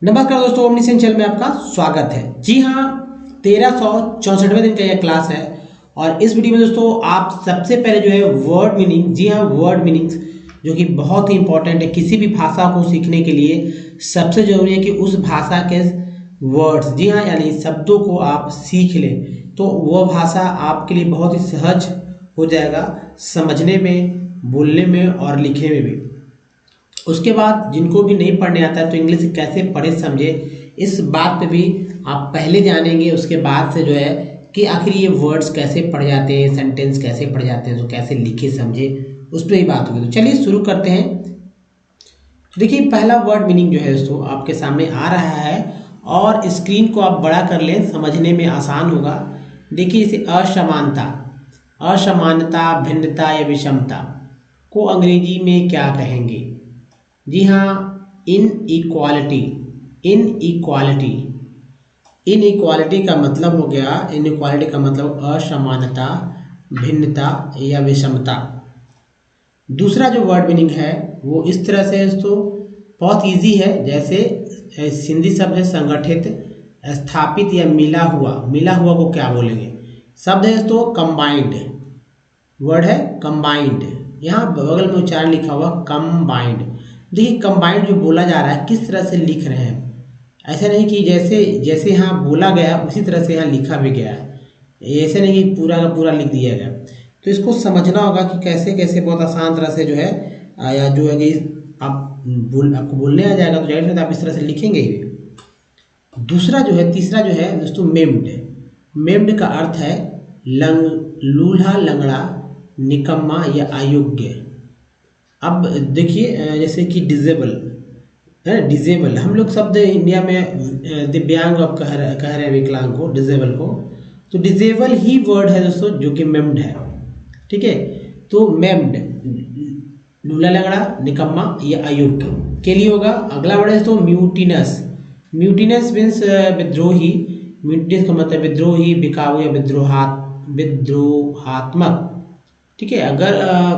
नमस्कार दोस्तों, ओमनीसेंस चैनल में आपका स्वागत है। जी हाँ, 1364वें दिन का यह क्लास है और इस वीडियो में दोस्तों आप सबसे पहले जो है वर्ड मीनिंग, जी हाँ वर्ड मीनिंग्स जो कि बहुत ही इंपॉर्टेंट है किसी भी भाषा को सीखने के लिए। सबसे जरूरी है कि उस भाषा के वर्ड्स, जी हाँ यानी शब्दों को आप सीख लें तो वह भाषा आपके लिए बहुत ही सहज हो जाएगा समझने में, बोलने में और लिखने में भी। उसके बाद जिनको भी नहीं पढ़ने आता है तो इंग्लिश कैसे पढ़े समझे, इस बात पे भी आप पहले जानेंगे। उसके बाद से जो है कि आखिर ये वर्ड्स कैसे पढ़ जाते हैं, सेंटेंस कैसे पढ़ जाते हैं, तो कैसे लिखे समझे, उस पर ही बात होगी। तो चलिए शुरू करते हैं। देखिए पहला वर्ड मीनिंग जो है दोस्तों आपके सामने आ रहा है और स्क्रीन को आप बड़ा कर लें, समझने में आसान होगा। देखिए इसे असमानता, असमानता, भिन्नता या विषमता को अंग्रेजी में क्या कहेंगे? जी हाँ, इनइक्वालिटी। इनइक्वालिटी, इनइक्वालिटी का मतलब हो गया, इनइक्वालिटी का मतलब असमानता, भिन्नता या विषमता। दूसरा जो वर्ड मीनिंग है वो इस तरह से दोस्तों बहुत इजी है। जैसे हिंदी शब्द है संगठित, स्थापित या मिला हुआ। मिला हुआ को क्या बोलेंगे? शब्द है दोस्तों कंबाइंड, वर्ड है कंबाइंड। यहाँ बगल में उच्चारण लिखा हुआ कंबाइंड। देखिए कंबाइंड जो बोला जा रहा है किस तरह से लिख रहे हैं, ऐसा नहीं कि जैसे जैसे यहाँ बोला गया उसी तरह से यहाँ लिखा भी गया है। ऐसे नहीं कि पूरा का पूरा लिख दिया गया। तो इसको समझना होगा कि कैसे कैसे बहुत आसान तरह से जो है या जो है कि आपको बोलने आ जाएगा तो जाहिर है आप इस तरह से लिखेंगे ही। दूसरा जो है, तीसरा जो है दोस्तों मेम्ड। मेम्ड का अर्थ है लूल्हा, लंगड़ा, निकम्मा या अयोग्य। अब देखिए जैसे कि डिजेबल है, डिजेबल हम लोग शब्द इंडिया में दिव्यांग अब कह रहे हैं विकलांग को, डिजेबल को। तो डिजेबल ही वर्ड है दोस्तों जो कि मेम्ड है। ठीक है, तो मेम्ड लूला, लंगड़ा, निकम्मा या अयोग्य के लिए होगा। अगला वर्ड है दोस्तों म्यूटिनस। म्यूटिनस मीन्स विद्रोही। म्यूटिनस का मतलब विद्रोही, बिकाऊ या विद्रोहात्मक। ठीक है, अगर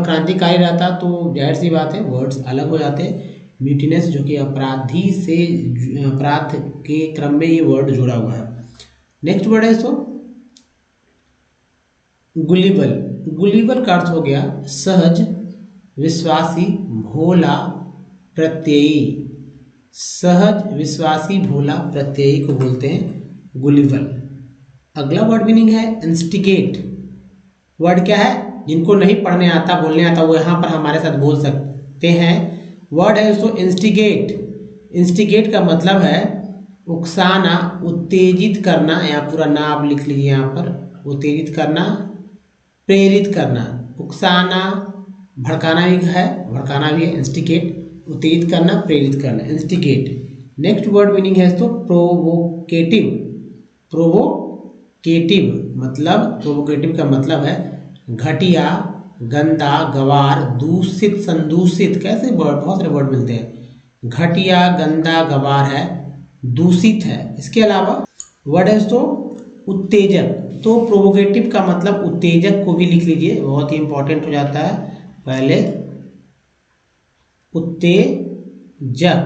क्रांतिकारी रहता तो जाहिर सी बात है वर्ड्स अलग हो जाते। म्यूटिनस जो कि अपराधी से, अपराध के क्रम में ये वर्ड जुड़ा हुआ है। नेक्स्ट वर्ड है दोस्तों गुलिबल। गुलिबल का अर्थ हो गया सहज, विश्वासी, भोला, प्रत्ययी। सहज, विश्वासी, भोला, प्रत्ययी को बोलते हैं गुलिबल। अगला वर्ड मीनिंग है इंस्टिगेट। वर्ड क्या है? जिनको नहीं पढ़ने आता, बोलने आता, वो यहाँ पर हमारे साथ बोल सकते हैं। वर्ड है दोस्तों इंस्टिगेट। इंस्टिगेट का मतलब है उकसाना, उत्तेजित करना, या पूरा ना आप लिख लीजिए यहाँ पर। उत्तेजित करना, प्रेरित करना। उकसाना, भड़काना भी है, भड़काना भी है इंस्टिगेट। उत्तेजित करना, प्रेरित करना, इंस्टिगेट। नेक्स्ट वर्ड मीनिंग है दोस्तों प्रोवोकेटिव। प्रोवोकेटिव मतलब, प्रोवोकेटिव का मतलब है घटिया, गंदा, गवार, दूषित, संदूषित। कैसे वर्ड, बहुत सारे वर्ड मिलते हैं। घटिया, गंदा, गवार है, दूषित है। इसके अलावा वर्ड है दोस्तों उत्तेजक। तो प्रोवोकेटिव का मतलब उत्तेजक को भी लिख लीजिए, बहुत ही इंपॉर्टेंट हो जाता है। पहले उत्तेजक।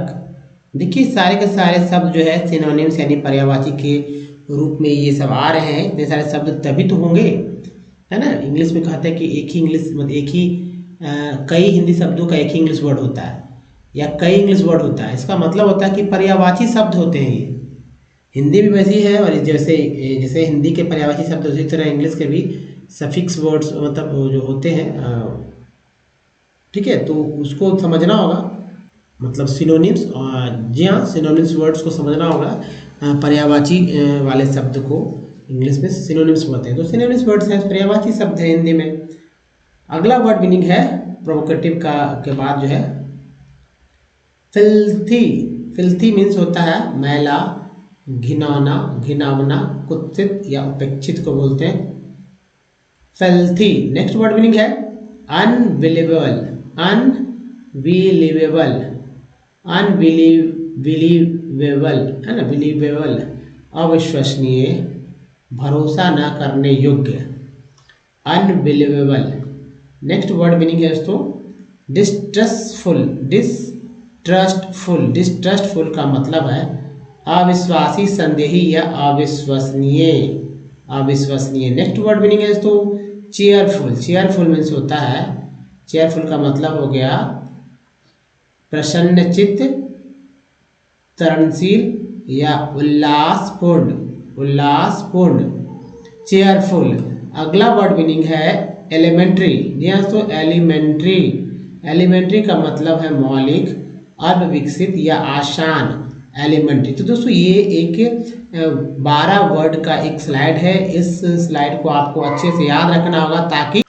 देखिए सारे के सारे शब्द जो है सिनोनिम्स यानी पर्यायवाची के रूप में ये सब आ रहे हैं। इतने सारे शब्द तभी तो होंगे, है ना। इंग्लिश में कहते हैं कि एक ही इंग्लिश मतलब एक ही कई हिंदी शब्दों का एक ही इंग्लिश वर्ड होता है या कई इंग्लिश वर्ड होता है। इसका मतलब होता है कि पर्यायवाची शब्द होते हैं ये। हिंदी भी वैसी है और जैसे जैसे हिंदी के पर्यायवाची शब्द उसी तरह इंग्लिश के भी सफिक्स वर्ड्स मतलब जो होते हैं। ठीक है, तो उसको समझना होगा, मतलब सिनोनिम्स। जी हाँ, सिनोनिम्स वर्ड्स को समझना होगा। पर्यायवाची वाले शब्द को इंग्लिश में सिनोनिम्स बोलते हैं। तो सिनोनिम्स वर्ड्स हैं, पर्यायवाची शब्द है हिंदी में। अगला वर्ड मीनिंग है प्रोवोकेटिव का के बाद जो है फिल्थी। फिल्थी मीन्स होता है मैला, घिनौना, घिनौना, कुत्सित या उपेक्षित को बोलते हैं फिल्थी। नेक्स्ट वर्ड मीनिंग है अनबिलीवेबल। अनबिलीवेबल, अनबिलीवेबल है ना, बिलीवेबल अविश्वसनीय, भरोसा न करने योग्य, अनबिलीवेबल। नेक्स्ट वर्ड मीनिंग है दोस्तों डिस्ट्रेसफुल। डिस्ट्रस्टफुल। डिस्ट्रस्टफुल का मतलब है अविश्वासी, संदेही या अविश्वसनीय। अविश्वसनीय। नेक्स्ट वर्ड मीनिंग है दोस्तों चेयरफुल। चेयरफुल मीन्स होता है, चेयरफुल का मतलब हो गया प्रसन्नचित्त, तरणशील या उल्लासपूर्ण। उल्लासपूर्ण, चेयरफुल। अगला वर्ड मीनिंग है एलिमेंट्री। दोस्तों एलिमेंट्री। एलिमेंट्री का मतलब है मौलिक, अल्पविकसित या आसान। एलिमेंट्री। तो दोस्तों ये एक 12 वर्ड का एक स्लाइड है। इस स्लाइड को आपको अच्छे से याद रखना होगा ताकि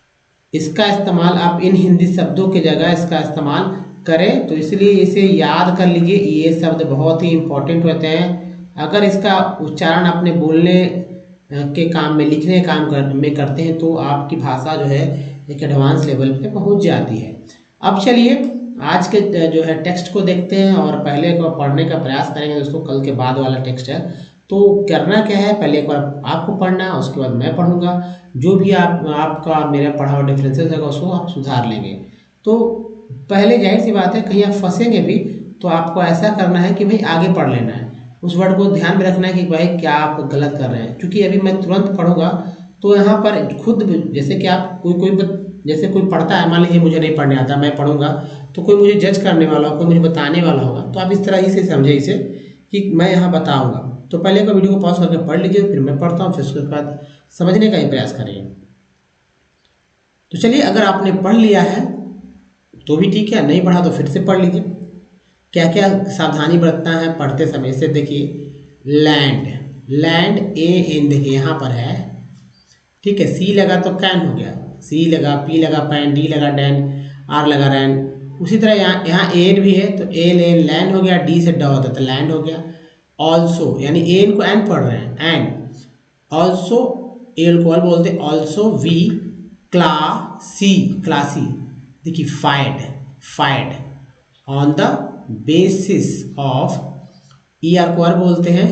इसका इस्तेमाल आप इन हिंदी शब्दों की जगह इसका इस्तेमाल करें। तो इसलिए इसे याद कर लीजिए, ये शब्द बहुत ही इम्पोर्टेंट होते हैं। अगर इसका उच्चारण अपने बोलने के काम में, लिखने के काम में करते हैं तो आपकी भाषा जो है एक एडवांस लेवल पे पहुंच जाती है। अब चलिए आज के जो है टेक्स्ट को देखते हैं और पहले को पढ़ने का प्रयास करेंगे दोस्तों। कल के बाद वाला टेक्स्ट है, तो करना क्या है, पहले एक बार आपको पढ़ना है, उसके बाद मैं पढ़ूंगा। जो भी आपका मेरा पढ़ा हुआ डिफरेंसेस होगा उसको आप सुधार लेंगे। तो पहले जाहिर सी बात है कहीं आप फंसेंगे भी तो आपको ऐसा करना है कि भाई आगे पढ़ लेना है, उस वर्ड को ध्यान में रखना है कि भाई क्या आप गलत कर रहे हैं। क्योंकि अभी मैं तुरंत पढ़ूंगा तो यहाँ पर खुद जैसे कि आप जैसे कोई पढ़ता है, मान लीजिए मुझे नहीं पढ़ने आता, मैं पढ़ूंगा तो कोई मुझे जज करने वाला होगा, कोई मुझे बताने वाला होगा। तो आप इस तरह से समझे इसे कि मैं यहाँ बताऊंगा। तो पहले का वीडियो को पॉज करके पढ़ लीजिए, फिर मैं पढ़ता हूँ, फिर उसके बाद समझने का ही प्रयास करिए। तो चलिए, अगर आपने पढ़ लिया है तो भी ठीक है, नहीं पढ़ा तो फिर से पढ़ लीजिए। क्या क्या सावधानी बरतना है पढ़ते समय से देखिए। लैंड, लैंड ए एन देखिए यहाँ पर है, ठीक है। सी लगा तो कैन हो गया, सी लगा, पी लगा पैन, डी लगा डैन, आर लगा रैन। उसी तरह यहाँ एन भी है तो एल एन लैंड हो गया, डी से ड होता तो लैंड हो गया। ऑल्सो यानी एन को एन पढ़ रहे हैं, एंड ऑल्सो एल को ऑल बोलते हैं। ऑल्सो वी क्लासी, क्लासी देखिए। FIDE, FIDE on the basis of, E R को आर बोलते हैं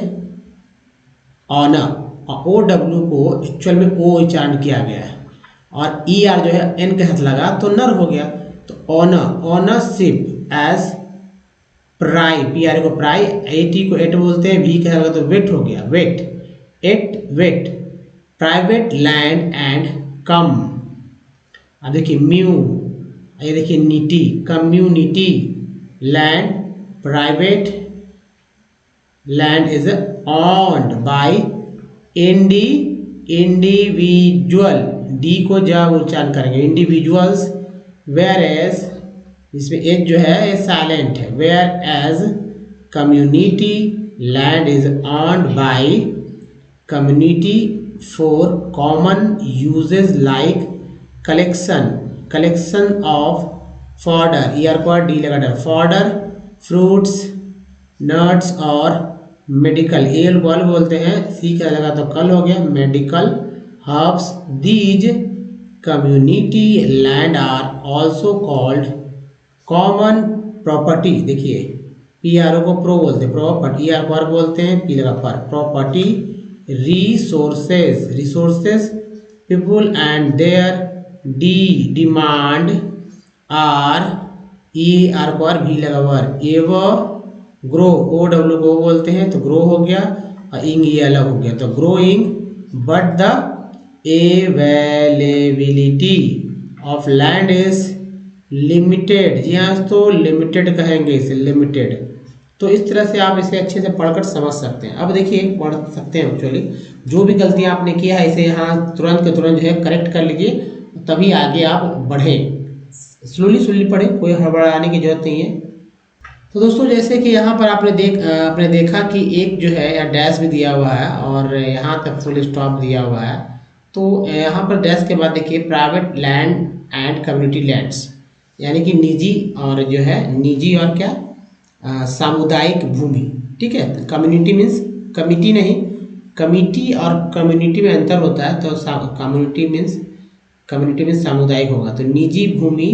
ऑनर, ओ डब्ल्यू को एक्चुअल में ओ उच्चारण किया गया है और ई आर जो है एन के साथ लगा तो नर हो गया। तो ऑनर, ऑनरशिप एज प्राई, पी आर को प्राई, ए टी को एट बोलते हैं, वी के साथ लगा तो वेट हो गया, weight, eight weight. Private land and come, अब देखिए म्यू, ये देखिए नीटी, community, land, private land is owned by individual, D को जब उच्चारण करेंगे इंडिविजुअल्स, वेयर एज इसमें एज जो है ये साइलेंट है, whereas community land is owned by community for common usages like collection, collection of fodder, ईयर पर डी लगा डर, फॉडर, फ्रूट्स, नट्स और मेडिकल, एल बॉल बोलते हैं, सी का लगा तो कल हो गया, medical herbs. These community land are also called common property, देखिए पी आर ओ को प्रो बोलते हैं, प्रॉपर्टी, ई आर पर बोलते हैं, पी लगा पर, property, resources, resources, people and their demand are, E R को आर भी लगा वर, एवर ग्रो, ओ डब्ल्यू को बोलते हैं तो ग्रो हो गया और इंग ये अलग हो गया तो growing, but the availability of land is limited, जी हाँ तो लिमिटेड कहेंगे इसे, लिमिटेड। तो इस तरह से आप इसे अच्छे से पढ़कर समझ सकते हैं। अब देखिए पढ़ सकते हैं एक्चुअली, जो भी गलतियां आपने किया है इसे यहाँ तुरंत के तुरंत जो है करेक्ट कर लीजिए, तभी आगे आप बढ़ें। स्लोली स्लोली पढ़ें, कोई हड़बड़ाने की जरूरत नहीं है। तो दोस्तों जैसे कि यहाँ पर आपने देखा कि एक जो है यहाँ डैश भी दिया हुआ है और यहाँ तक फुल स्टॉप दिया हुआ है। तो यहाँ पर डैश के बाद देखिए private land and community lands, यानी कि निजी और जो है निजी और क्या सामुदायिक भूमि, ठीक है। कम्युनिटी मीन्स कमिटी नहीं, कमिटी और कम्युनिटी में अंतर होता है। तो कम्युनिटी मीन्स सामुदायिक होगा, तो निजी भूमि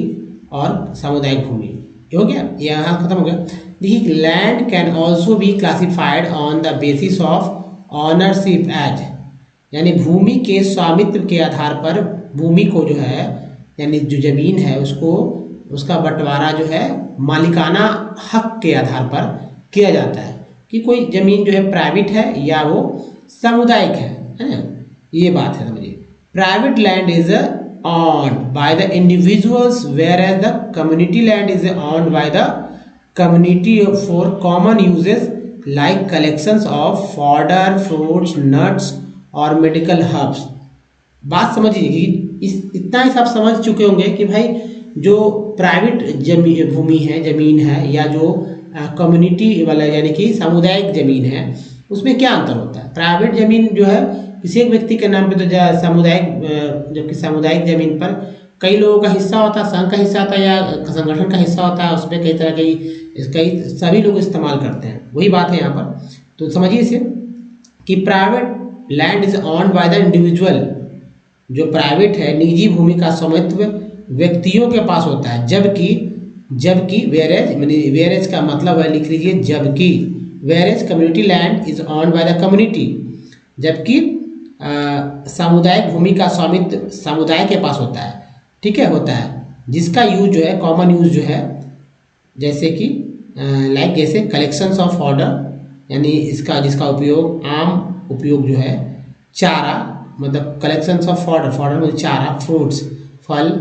और सामुदायिक भूमि हो गया, यहाँ खत्म हो गया। देखिए land can also be classified on the basis of ownership as, यानी भूमि के स्वामित्व के आधार पर भूमि को जो है यानी जो जमीन है उसको उसका बंटवारा जो है मालिकाना हक के आधार पर किया जाता है कि कोई जमीन जो है प्राइवेट है या वो सामुदायिक है ना। ये बात है समझिए। Private land is owned by the individuals whereas the community land is owned by the community for common uses like collections of fodder, fruits, nuts और medical herbs। बात समझिए कि इतना ही सब समझ चुके होंगे कि भाई जो प्राइवेट भूमि है, जमीन है, या जो कम्युनिटी वाला यानी कि सामुदायिक जमीन है, उसमें क्या अंतर होता है। प्राइवेट जमीन जो है किसी एक व्यक्ति के नाम पे तो सामुदायिक, जबकि सामुदायिक जमीन पर कई लोगों का हिस्सा होता है, संघ का हिस्सा होता है या संगठन का हिस्सा होता है, उसमें कई तरह कई सभी लोग इस्तेमाल करते हैं। वही बात है यहाँ पर। तो समझिए इसे कि private land is owned by the individual. जो प्राइवेट है, निजी भूमि का स्वामित्व व्यक्तियों के पास होता है, जबकि वेरेज का मतलब है, लिख लीजिए जबकि, whereas community land is owned by the community, जबकि सामुदायिक भूमि का स्वामित्व समुदाय के पास होता है, ठीक है, होता है, जिसका यूज जो है कॉमन यूज जो है, जैसे कि जैसे कलेक्शंस ऑफ फॉडर, यानी जिसका उपयोग आम उपयोग जो है, चारा मतलब कलेक्शंस ऑफ फॉडर में चारा, फ्रूट्स फल,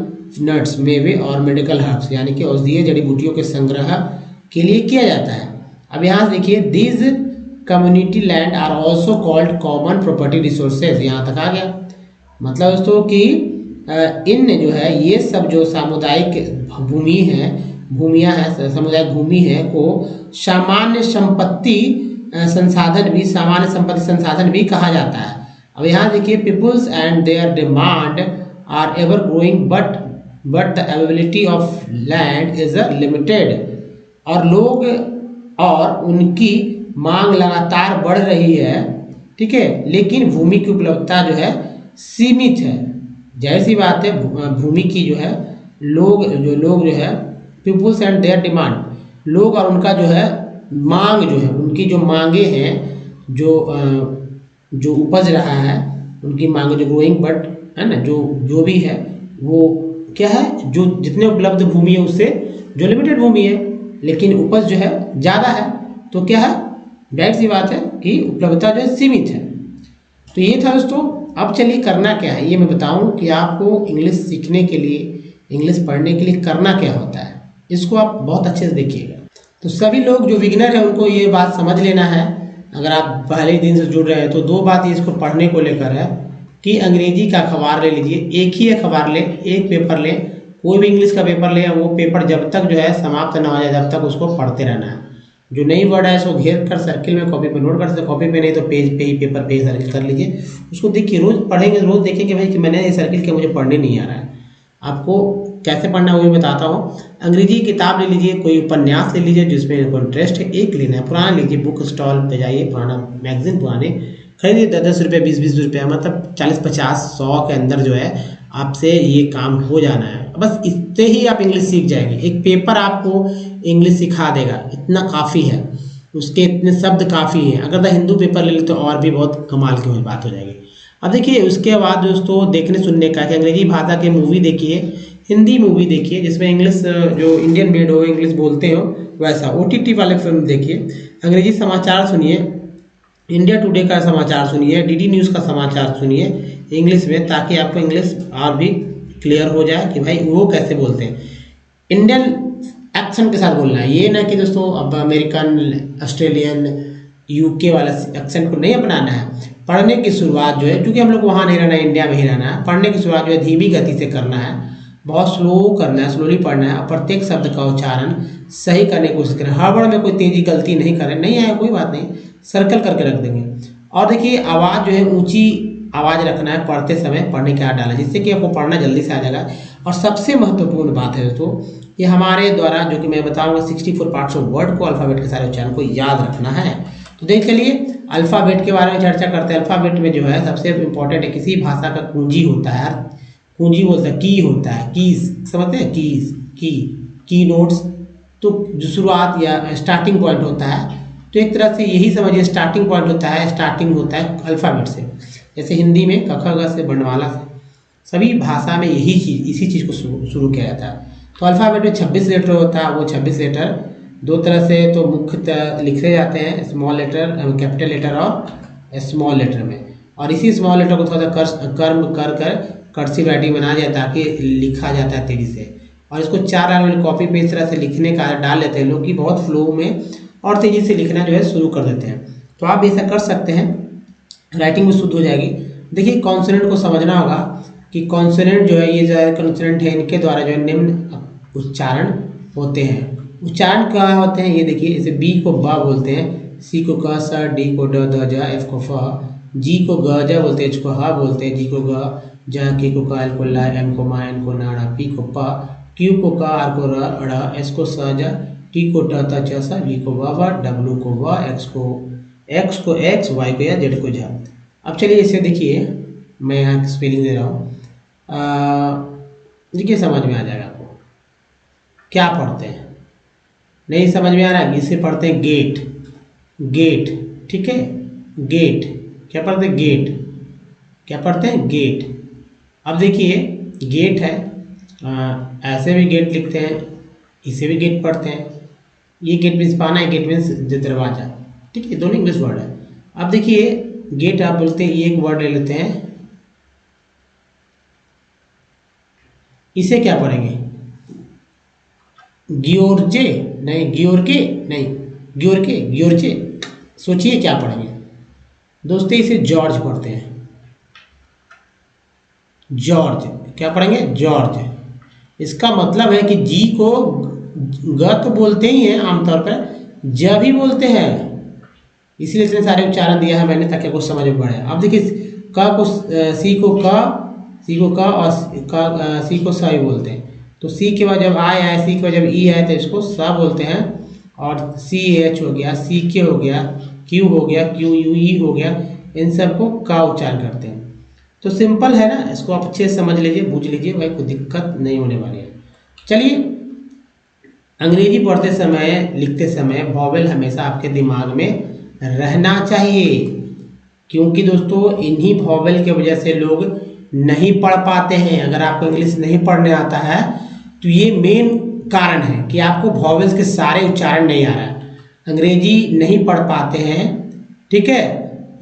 नट्स मेवे और मेडिकल हर्ब्स यानी कि औषधीय जड़ी बूटियों के संग्रह के लिए किया जाता है। अब यहाँ देखिए these community land are also called common property resources. यहाँ तक आ गया। मतलब दोस्तों कि इन जो है ये सब जो सामुदायिक भूमियाँ हैं, सामुदायिक भूमि है को सामान्य संपत्ति संसाधन भी कहा जाता है। अब यहाँ देखिए peoples and their demand are ever growing but the availability of land is limited. और लोग और उनकी मांग लगातार बढ़ रही है, ठीक है, लेकिन भूमि की उपलब्धता जो है सीमित है। जाहिर सी बात है, भूमि की जो है लोग जो है पीपुल्स एंड देयर डिमांड, लोग और उनका जो है मांग जो है, उनकी जो मांगे हैं, जो उपज रहा है, उनकी मांग जो ग्रोइंग बट है ना, जो भी है वो क्या है, जो जितने उपलब्ध भूमि है उससे जो लिमिटेड भूमि है, लेकिन उपज जो है ज़्यादा है, तो क्या है, जाहिर सी बात है कि उपलब्धता जो है सीमित है। तो ये था दोस्तों। अब चलिए करना क्या है ये मैं बताऊं कि आपको इंग्लिश सीखने के लिए, इंग्लिश पढ़ने के लिए करना क्या होता है, इसको आप बहुत अच्छे से देखिएगा। तो सभी लोग जो बिगिनर है उनको ये बात समझ लेना है। अगर आप पहले ही दिन से जुड़ रहे हैं तो दो बात ये इसको पढ़ने को लेकर है कि अंग्रेजी का अखबार ले लीजिए, एक ही अखबार लें, एक पेपर लें, कोई भी इंग्लिश का पेपर लें, वो पेपर जब तक जो है समाप्त ना हो जाए तब तक उसको पढ़ते रहना है। जो नई वर्ड है उसको घेर कर सर्किल में कॉपी पे नोट कर सकते, कॉपी पे नहीं तो पेज पे ही पेपर पे सर्किल कर लीजिए। उसको देखिए, रोज पढ़ेंगे, रोज देखेंगे भाई कि मैंने ये सर्किल किया, मुझे पढ़ने नहीं आ रहा है। आपको कैसे पढ़ना है वो भी बताता हूँ। अंग्रेजी की किताब ले लीजिए, कोई उपन्यास ले लीजिए जिसमें आपको इंटरेस्ट है, एक लेना है, पुराना लीजिए, बुक स्टॉल पे जाइए, पुराना मैगजीन पुराने खरीदिए, 10-10 रुपये 20-20 रुपये, मतलब 40-50-100 के अंदर जो है आपसे ये काम हो जाना है। बस इससे ही आप इंग्लिश सीख जाएंगे। एक पेपर आपको इंग्लिश सिखा देगा, इतना काफ़ी है, उसके इतने शब्द काफ़ी हैं। अगर द हिंदू पेपर ले ले तो और भी बहुत कमाल की बात हो जाएगी। अब देखिए उसके बाद दोस्तों देखने सुनने का कि अंग्रेजी भाषा के मूवी देखिए, हिंदी मूवी देखिए जिसमें इंग्लिश जो इंडियन मेड हो, इंग्लिश बोलते हो, वैसा OTT वाले फिल्म देखिए, अंग्रेजी समाचार सुनिए, इंडिया टुडे का समाचार सुनिए, DD न्यूज़ का समाचार सुनिए इंग्लिश में, ताकि आपको इंग्लिश और भी क्लियर हो जाए कि भाई वो कैसे बोलते हैं। इंडियन एक्सेंट के साथ बोलना है, ये ना कि दोस्तों अब अमेरिकन, ऑस्ट्रेलियन, UK वाला एक्सेंट को नहीं अपनाना है। पढ़ने की शुरुआत जो है, क्योंकि हम लोग वहाँ नहीं रहना है, इंडिया में ही रहना है, पढ़ने की शुरुआत जो है धीमी गति से करना है, बहुत स्लो करना है, स्लोली पढ़ना है, और प्रत्येक शब्द का उच्चारण सही करने की कोशिश करें। हड़बड़ में कोई तेजी गलती नहीं करें, नहीं आया कोई बात नहीं, सर्कल करके रख देंगे। और देखिए आवाज़ जो है ऊंची आवाज़ रखना है पढ़ते समय, पढ़ने के हाथ डालना, जिससे कि आपको पढ़ना जल्दी से आ जाएगा। और सबसे महत्वपूर्ण बात है दोस्तों, ये हमारे द्वारा जो कि मैं बताऊंगा 64 पार्ट्स ऑफ वर्ड को, अल्फ़ाबेट के सारे उच्चारण को याद रखना है। तो देख चलिए अल्फ़ाबेट के बारे में चर्चा करते हैं। अल्फ़ाबेट में जो है सबसे इम्पोर्टेंट है, किसी भाषा का कुंजी होता है, कुंजी बोलते हैं, की होता है, कीज समझते हैं, कीज, की नोट्स, तो जो शुरुआत या स्टार्टिंग पॉइंट होता है, तो एक तरह से यही समझिए स्टार्टिंग पॉइंट होता है, स्टार्टिंग होता है अल्फ़ाबेट से। जैसे हिंदी में क ख ग से, वर्णमाला से, सभी भाषा में यही चीज़, इसी चीज़ को शुरू किया जाता है। तो अल्फ़ाबेट में 26 लेटर होता है, वो 26 लेटर दो तरह से तो मुख्यतः लिखे जाते हैं, स्मॉल लेटर, कैपिटल लेटर और स्मॉल लेटर में। और इसी स्मॉल लेटर को थोड़ा सा कर्म कर कर्सिव राइटिंग बनाया जाए ताकि लिखा जाता है तेजी से। और इसको 4 लाइन वाली कॉपी पे इस तरह से लिखने का डाल लेते हैं लोग कि बहुत फ्लो में और तेज़ी से लिखना जो है शुरू कर देते हैं। तो आप भी ऐसा कर सकते हैं, राइटिंग भी शुद्ध हो जाएगी। देखिए कॉन्सोनेंट को समझना होगा कि कॉन्सोनेंट जो है ये जो कॉन्सोनेंट है इनके द्वारा जो है निम्न उच्चारण होते हैं। उच्चारण क्या होते हैं ये देखिए, जैसे बी को बा बोलते हैं, सी को क स, डी को ड द ज, एफ को फ, जी को ग ज बोलते हैं, एच को ह बोलते हैं, जी को ग ज, के को क, एल को ल, एम को मा, एन को न, ड़, पी को प, क्यू को क, आर को र, ड़, एस को स ज, टी को ट त च स, वी को व, डब्ल्यू को व, एक्स को एक्स, वाई को या जेड को झ। अब चलिए इसे देखिए, मैं यहाँ स्पेलिंग दे रहा हूँ, देखिए समझ में आ जाएगा आपको। क्या पढ़ते हैं, नहीं समझ में आ रहा है, इसे पढ़ते हैं गेट, गेट, ठीक है, गेट। क्या पढ़ते हैं, गेट। क्या पढ़ते हैं, गेट। अब देखिए गेट है, ऐसे भी गेट लिखते हैं, इसे भी गेट पढ़ते हैं। ये गेट मीन्स पाना है, गेट मीन्स दरवाजा, ठीक है, दोनों इंग्लिश वर्ड है। अब देखिए गेट आप बोलते हैं, ये एक वर्ड ले लेते हैं, इसे क्या पढ़ेंगे, ग्योरजे, नहीं ग्योरके, नहीं ग्योरके, ग्योरजे। सोचिए क्या पढ़ेंगे दोस्तों, इसे जॉर्ज पढ़ते हैं, जॉर्ज। क्या पढ़ेंगे, जॉर्ज। इसका मतलब है कि जी को ग तो बोलते ही हैं आमतौर पर, ज भी बोलते हैं, इसीलिए इतने सारे उच्चारण दिया है मैंने ताकि कुछ समझ में पड़े। अब देखिए क को सी को क और सी को स ही बोलते हैं। तो सी के बाद जब आई आए, सी के बाद जब ई आए तो इसको स बोलते हैं। और सी एच हो गया, सी के हो गया, क्यू हो गया, क्यू यू ई हो गया, इन सबको का उच्चारण करते हैं। तो सिंपल है ना, इसको आप अच्छे से समझ लीजिए, बूझ लीजिए, भाई कोई दिक्कत नहीं होने वाली है। चलिए, अंग्रेजी पढ़ते समय, लिखते समय वॉवेल हमेशा आपके दिमाग में रहना चाहिए, क्योंकि दोस्तों इन्हीं वॉवेल की वजह से लोग नहीं पढ़ पाते हैं। अगर आपको इंग्लिश नहीं पढ़ने आता है तो ये मेन कारण है कि आपको वॉवेल्स के सारे उच्चारण नहीं आ रहा है, अंग्रेजी नहीं पढ़ पाते हैं, ठीक है।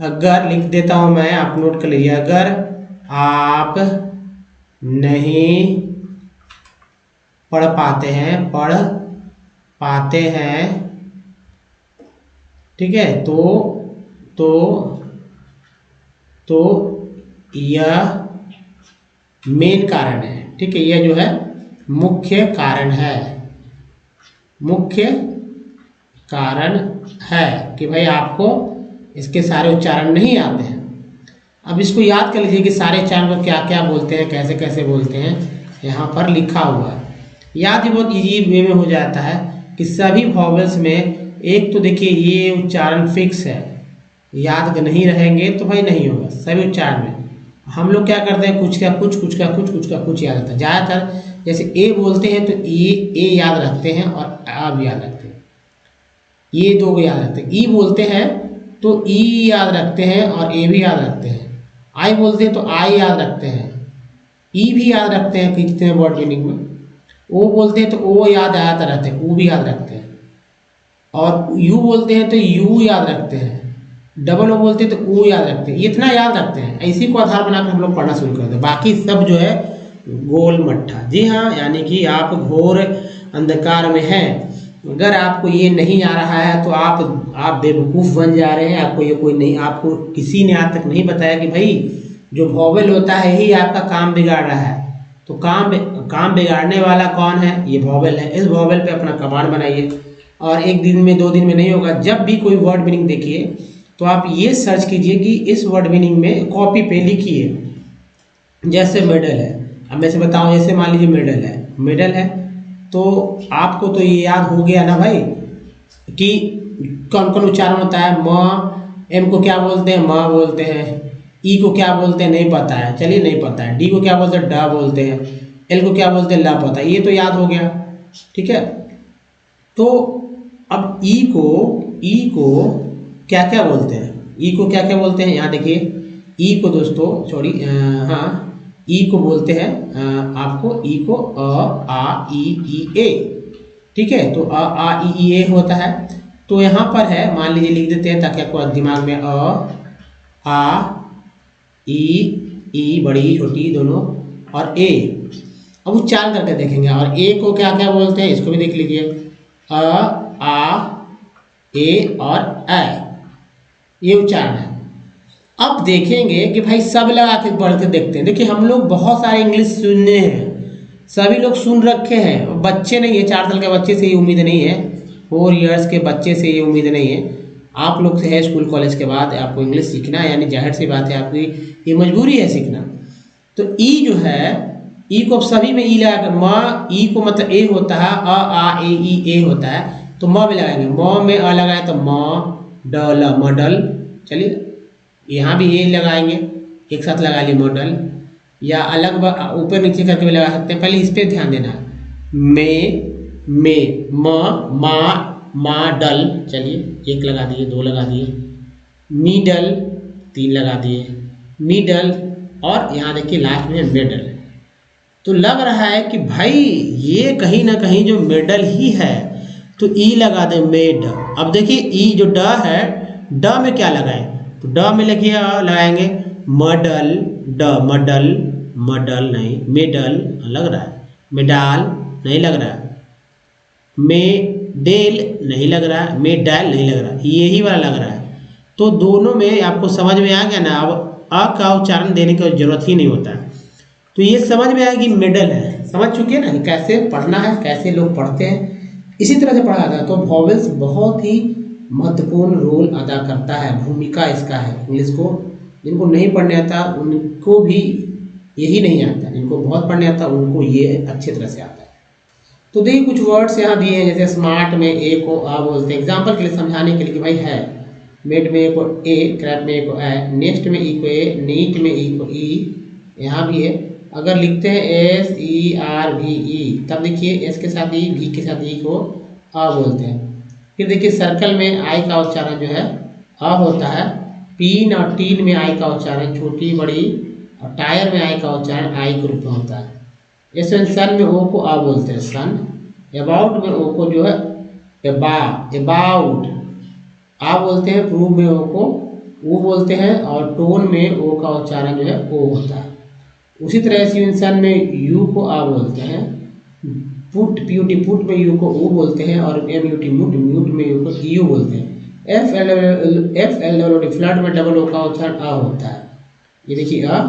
अगर लिख देता हूं मैं, आप नोट कर लीजिए, अगर आप नहीं पढ़ पाते हैं, ठीक है, तो यह मेन कारण है, ठीक है, यह जो है मुख्य कारण है, मुख्य कारण है कि भाई आपको इसके सारे उच्चारण नहीं आते हैं। अब इसको याद कर लीजिए कि सारे उच्चारण को क्या क्या बोलते हैं, कैसे कैसे बोलते हैं, यहाँ पर लिखा हुआ है। याद ही बहुत इजी वे में हो जाता है कि सभी वॉवेल्स में, एक तो देखिए ये उच्चारण फिक्स है, याद नहीं रहेंगे तो भाई नहीं होगा। सभी उच्चारण में हम लोग क्या करते हैं, कुछ का कुछ याद आता है। ज़्यादातर जैसे ए बोलते हैं तो ए याद रखते हैं और आ भी याद रखते हैं, ये दो याद रखते हैं। ई बोलते हैं तो ई याद रखते हैं और ए भी याद रखते हैं। आई बोलते हैं तो आई याद रखते हैं, ई भी याद रखते हैं कि कितने वर्ड मीनिंग में। ओ बोलते हैं तो ओ याद आते रहते हैं, ओ भी याद रखते हैं। और यू बोलते हैं तो यू याद रखते हैं, डबल ओ बोलते हैं तो ओ याद रखते हैं, इतना याद रखते हैं। इसी को आधार बनाकर हम लोग पढ़ना शुरू करते हैं, बाकी सब जो है गोल मट्ठा। जी हाँ, यानी कि आप घोर अंधकार में हैं। अगर आपको ये नहीं आ रहा है तो आप बेवकूफ़ बन जा रहे हैं। आपको ये कोई नहीं, आपको किसी ने आज तक नहीं बताया कि भाई जो वॉवेल होता है ही आपका काम बिगाड़ रहा है। तो काम बिगाड़ने वाला कौन है, ये वॉवेल है। इस वॉवेल पे अपना कमांड बनाइए और एक दिन में 2 दिन में नहीं होगा। जब भी कोई वर्ड मीनिंग देखिए तो आप ये सर्च कीजिए कि इस वर्ड मीनिंग में कॉपी पे लिखिए। जैसे मेडल है, अब मैं से बताऊं, जैसे मान लीजिए मेडल है तो आपको तो ये याद हो गया ना भाई कि कौन कौन उच्चारण होता है। म, एम को क्या बोलते हैं, माँ बोलते हैं। ई को क्या बोलते हैं, नहीं पता है, चलिए नहीं पता है। डी को क्या बोलते हैं, ड बोलते हैं। एल को क्या बोलते हैं, ला पता है, ये तो याद हो गया, ठीक है। तो अब ई को क्या क्या बोलते हैं, ई को क्या क्या बोलते हैं, यहाँ देखिए। ई को दोस्तों ई को बोलते हैं आपको ई को अ आ ई ए। ठीक है, तो अ आ ई ए होता है। तो यहाँ पर है, मान लीजिए लिख देते हैं ताकि आपको दिमाग में अ आ ई बड़ी छोटी दोनों और ए। अब उच्चारण करके देखेंगे। और ए को क्या क्या बोलते हैं इसको भी देख लीजिए, अ आ ए और ए, ये उच्चारण है। अब देखेंगे कि भाई सब लगा के पढ़ के देखते हैं। देखिए हम लोग बहुत सारे इंग्लिश सुनने हैं, सभी लोग सुन रखे हैं, बच्चे नहीं है, 4 साल के बच्चे से ये उम्मीद नहीं है, 4 इयर्स के बच्चे से ये उम्मीद नहीं है। आप लोग से है स्कूल कॉलेज के बाद आपको इंग्लिश सीखना है, यानी जाहिर सी बात है आपकी ये मजबूरी है सीखना। तो ई जो है, ई को सभी में ई लगा कर, म ई को मतलब ए होता है, अ आ ए ई ए होता है, तो म में लगाएंगे। म में अ लगाए तो म डल मडल। चलिए यहाँ भी ए लगाएंगे, एक साथ लगा लिए मॉडल, या अलग ऊपर नीचे करके भी लगा सकते हैं। पहले इस पे ध्यान देना है, मे मा डल। चलिए 1 लगा दिए, 2 लगा दिए, मीडल 3 लगा दिए, मीडल, और यहाँ देखिए लास्ट में मेडल। तो लग रहा है कि भाई ये कहीं ना कहीं जो मेडल ही है, तो ई लगा दे मेड। अब देखिए ई जो ड है, ड में क्या लगाएं, तो ड में लिखिए लगाएंगे मडल, ड मडल, मडल नहीं, मेडल लग रहा है, मेडाल नहीं लग रहा है, मेडेल नहीं लग रहा है, मेडाल नहीं लग रहा है, यही वाला लग रहा है। तो दोनों में आपको समझ में आ गया ना। अब अ का उच्चारण देने की जरूरत ही नहीं होता है। तो ये समझ में आया कि मेडल है, समझ चुके हैं ना कि कैसे पढ़ना है, कैसे लोग पढ़ते हैं, इसी तरह से पढ़ा जाता है। तो वॉवेल्स बहुत ही महत्वपूर्ण रोल अदा करता है, भूमिका इसका है। इंग्लिश को जिनको नहीं पढ़ने आता उनको भी यही नहीं आता, जिनको बहुत पढ़ने आता उनको ये अच्छी तरह से आता है। तो देखिए कुछ वर्ड्स यहाँ दिए हैं, जैसे स्मार्ट में ए को आ बोलते हैं, एग्जाम्पल के लिए समझाने के लिए कि भाई है। मेड में ए को ए, क्रैप में ए को ए, नेक्स्ट में ई को ए, नीट में ई को ई, यहाँ भी है। अगर लिखते हैं S E R V E, तब देखिए एस के साथ ई, वी के साथ ई को आ बोलते हैं। फिर देखिए सर्कल में आई का उच्चारण जो है अ होता है, पीन और टीन में आई का उच्चारण छोटी बड़ी, और टायर में आई का उच्चारण आई के रूप में होता है। जैसे सन में ओ को आ बोलते हैं सन, अबाउट में ओ को जो है अबाउट आ बोलते हैं, प्रूव में ओ को ओ बोलते हैं, और टोन में ओ का उच्चारण जो है ओ होता है। उसी तरह से इंसान में यू को आ बोलते हैं, पुट पीयूटी पुट में यू को ओ बोलते हैं, और एम यूटी मुट म्यूट में यू को यू बोलते हैं। एफ एल फ्लड में डबल ओ का उच्चारण आ होता है, ये देखिए अ।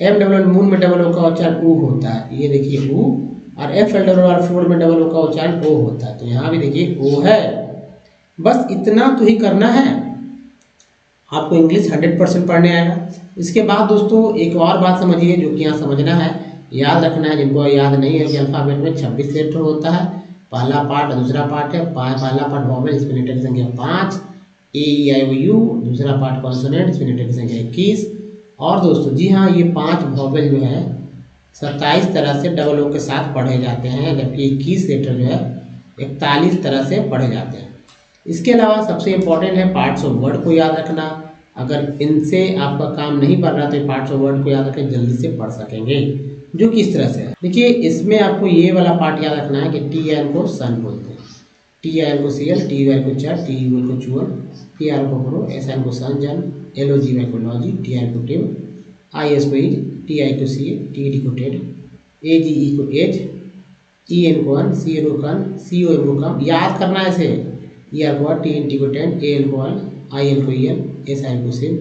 एम डबल मून में डबल ओ का उच्चारण ऊ होता है, ये देखिए ऊ। और एफ एल डबल फ्लोर में डबल ओ का उच्चारण ओ होता है, तो यहाँ भी देखिए ओ है। बस इतना तो ही करना है, आपको इंग्लिश 100% पढ़ने आएगा। इसके बाद दोस्तों एक और बात समझिए जो कि यहाँ समझना है, याद रखना है, जिनको याद नहीं है कि अल्फाबेट में 26 लेटर होता है। पहला पार्ट दूसरा पार्ट है, पहला पार्ट वॉवेल, इसमें लेटर की संख्या 5, ए ई आई ओ यू। दूसरा पार्ट कॉन्सोनेंट, इसमें लेटर की संख्या 21। और दोस्तों जी हाँ, ये 5 वॉवेल जो है 27 तरह से डबल ओ के साथ पढ़े जाते हैं, जबकि 21 लेटर जो है 41 तरह से पढ़े जाते हैं। इसके अलावा सबसे इम्पोर्टेंट है पार्ट्स ऑफ वर्ड को याद रखना। अगर इनसे आपका काम नहीं पढ़ रहा तो पार्ट्स ऑफ वर्ड को याद रखें, जल्दी से पढ़ सकेंगे। जो किस तरह से है, देखिए इसमें आपको ये वाला पार्ट याद रखना है कि टी आर को सन बोलते हैं, टी आर को सी एल, टी आर को चर, टी यू को चुअल, पी आर को प्रो, एस एन को सन जन, एल ओ जी वाई को लॉजी, टी आर को टिम, आई एस को इज, टी आई को सी ए, टी डी को टेड, ए जी ई को एज, ई एन को अन, सी एन को कन, सी ओ एम को कम। याद करना है इसे, ई आर को टी एन टी को टेन, ए एल को अन, आई एल को ई एन, एस आई को सिन,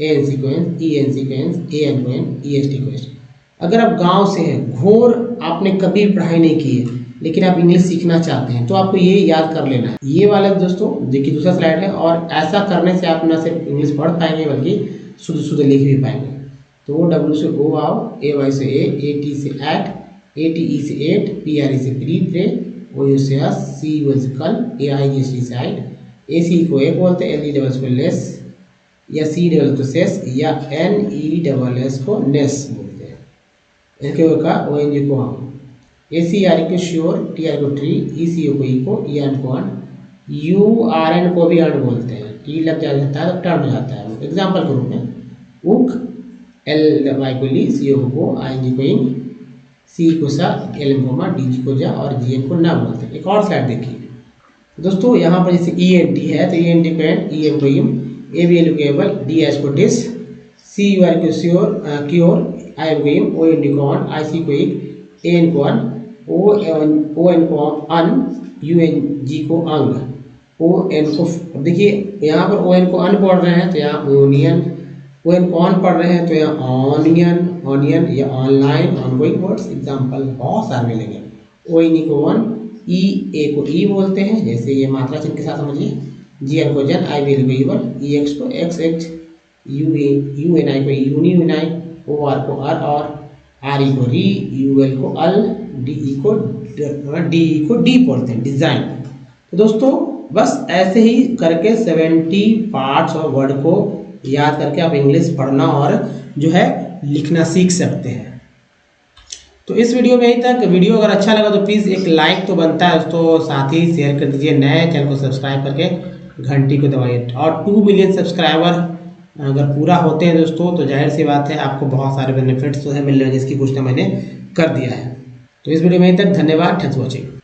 ए एन सी को एन, ई एन सी को एन, ए एन को एन, ई एस टी को एस। अगर आप गांव से हैं, घोर आपने कभी पढ़ाई नहीं की है, लेकिन आप इंग्लिश सीखना चाहते हैं, तो आपको ये याद कर लेना है। ये वाला दोस्तों देखिए दूसरा स्लाइड है, और ऐसा करने से आप न सिर्फ इंग्लिश पढ़ पाएंगे बल्कि शुद्ध शुद्ध लिख भी पाएंगे। तो वो डब्ल्यू से ओ आओ, ए वाई से ए टी से एट, ए टी ई से एट, पी आर ई से प्री प्रे, ओ यू से अस, सी यू से कल, ए आई जी सी साइड, ए सी को एक बोलते हैं, एल ई डबल को लेस, या सी डबल को सेस, या एन ई डबल एस को नेस बोलते हैं। इसके का ओ एन जी को हम, ए सी आर को श्योर, टी आर को ट्री, ई सी ओ को इको, ई एन को अन, यू आर एन को भी अन बोलते हैं। टी लग जाता है तो टर्न हो जाता है, एग्जाम्पल के रूप में उक, एल वाई को ली, सी ओ को, आई जी को इन, सी को सा, एल एन को मा, डी जी को जा और जी एन को ना बोलते हैं। एक और स्लाइड देखिए दोस्तों, यहाँ पर जैसे ई एन टी है तो ई एन टी को एंड, ई एम को इम, ए बी एल को एबल, डी एस को डिस, सी यू आर को श्योर क्योर, आई एम को इम, ओ एन डी को ऑन, आई सी को इक, ए एन को अन, ओ एन को अन, यू एन जी को अंग, ओ एन को, देखिए यहाँ पर ओ एन को अन पढ़ रहे हैं तो यहाँ ओनियन, ओ एन को ऑन पढ़ रहे हैं तो यहाँ ऑनियन, ऑनियन या ऑनलाइन, ऑनगोइंग वर्ड्स एग्जाम्पल बहुत सारे मिलेंगे। ओ एन ई को वन, ई ए को ई बोलते हैं, जैसे ये मात्रा चिन्ह के साथ समझिए, जी एन को जन, आई बी एल को ईवन, ई एक्स को एक्स एक्स, यू एन आई को यूनी यूनाई, ओ आर को और, आर ई को री, यू एल को अल, डी ई को डी बोलते हैं, डिजाइन। तो दोस्तों बस ऐसे ही करके 70 पार्ट्स और वर्ड को याद करके आप इंग्लिश पढ़ना और जो है लिखना सीख सकते हैं। तो इस वीडियो में यहीं तक। वीडियो अगर अच्छा लगा तो प्लीज़ एक लाइक तो बनता है दोस्तों, साथ ही शेयर कर दीजिए, नए चैनल को सब्सक्राइब करके घंटी को दबाइए। और 2 मिलियन सब्सक्राइबर अगर पूरा होते हैं दोस्तों तो जाहिर सी बात है आपको बहुत सारे बेनिफिट्स जो है मिलने, जिसकी घोषणा मैंने कर दिया है। तो इस वीडियो में यहीं तक, धन्यवाद, थैंक्स फॉर वॉचिंग।